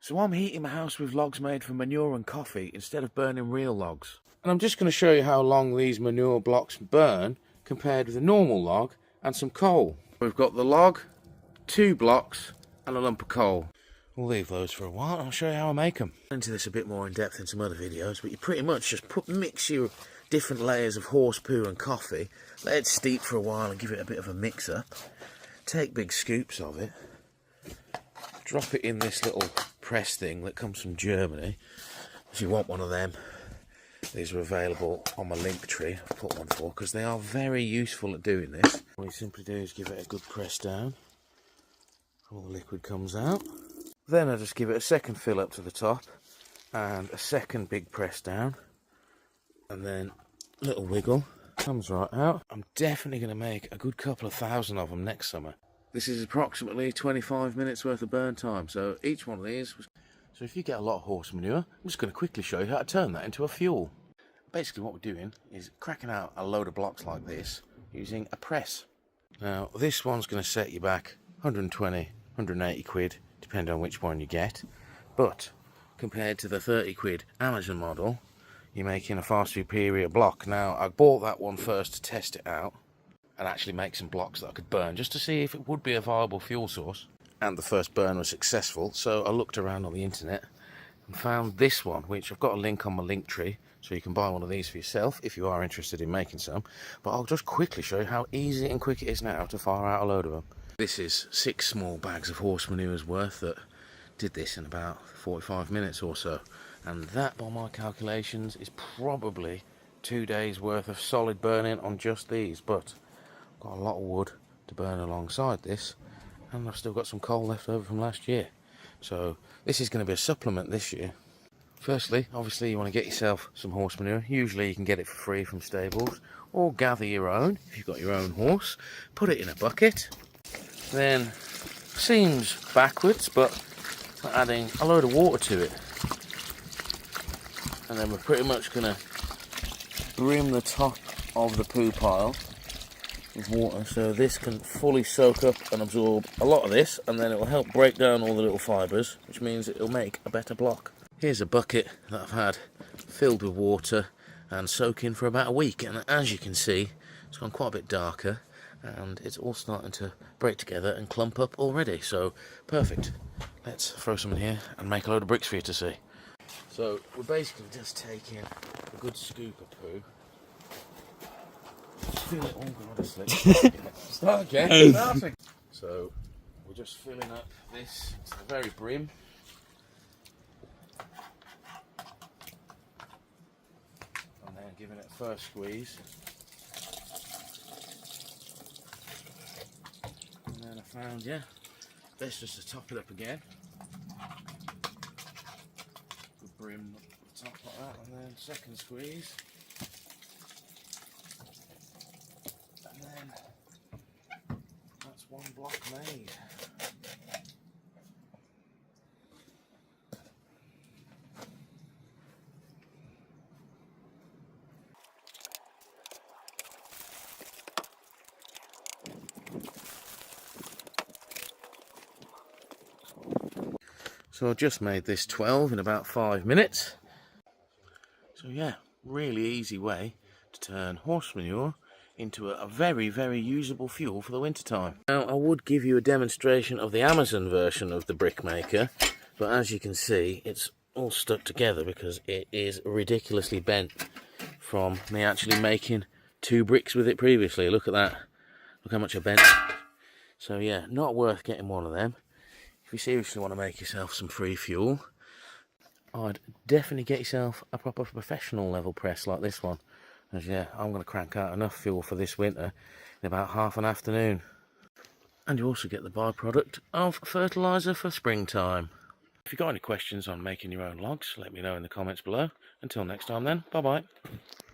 So I'm heating my house with logs made from manure and coffee instead of burning real logs. And I'm just going to show you how long these manure blocks burn compared with a normal log and some coal. We've got the log, 2 blocks and a lump of coal. We'll leave those for a while and I'll show you how I make them. I'll into this a bit more in depth in some other videos, but you pretty much just mix your different layers of horse poo and coffee, let it steep for a while and give it a bit of a mix up. Take big scoops of it, drop it in this little press thing that comes from Germany. If you want one of them, these are available on my link tree. I've put one for because they are very useful at doing this. What you simply do is give it a good press down. All the liquid comes out. Then I just give it a second fill up to the top and a second big press down, and then a little wiggle. Comes right out. I'm definitely going to make a good couple of thousand of them next summer. This is approximately 25 minutes worth of burn time, so each one of these was... So if you get a lot of horse manure, I'm just going to quickly show you how to turn that into a fuel. Basically what we're doing is cracking out a load of blocks like this using a press. Now this one's going to set you back 120, 180 quid, depending on which one you get, but compared to the 30 quid Amazon model, you're making a far superior block. Now I bought that one first to test it out and actually make some blocks that I could burn just to see if it would be a viable fuel source. And the first burn was successful, so I looked around on the internet and found this one, which I've got a link on my link tree, so you can buy one of these for yourself if you are interested in making some. But I'll just quickly show you how easy and quick it is now to fire out a load of them. This is 6 small bags of horse manure's worth that did this in about 45 minutes or so. And that, by my calculations, is probably 2 days worth of solid burning on just these. But I've got a lot of wood to burn alongside this, and I've still got some coal left over from last year. So this is going to be a supplement this year. Firstly, obviously you want to get yourself some horse manure. Usually you can get it for free from stables, or gather your own if you've got your own horse. Put it in a bucket. Then, seems backwards, but we're adding a load of water to it. And then we're pretty much going to brim the top of the poo pile with water so this can fully soak up and absorb a lot of this, and then it will help break down all the little fibres, which means it will make a better block. Here's a bucket that I've had filled with water and soaking for about a week, and as you can see it's gone quite a bit darker and it's all starting to break together and clump up already, so perfect. Let's throw some in here and make a load of bricks for you to see. So we're basically just taking a good scoop of poo. Fill it, oh god, it's slick. Start again. Starting. So we're just filling up this to the very brim. And then giving it a first squeeze. And then I found, yeah, best just to top it up again. Good brim up the top like that, and then second squeeze. And then that's one block made. So I just made this 12 in about 5 minutes. So yeah, really easy way to turn horse manure into a very, very usable fuel for the winter time. Now I would give you a demonstration of the Amazon version of the brick maker, but as you can see it's all stuck together because it is ridiculously bent from me actually making 2 bricks with it previously. Look at that, look how much I bent. So yeah, not worth getting one of them. If you seriously want to make yourself some free fuel, I'd definitely get yourself a proper professional level press like this one. As yeah, I'm going to crank out enough fuel for this winter in about half an afternoon. And you also get the byproduct of fertiliser for springtime. If you've got any questions on making your own logs, let me know in the comments below. Until next time then, bye bye.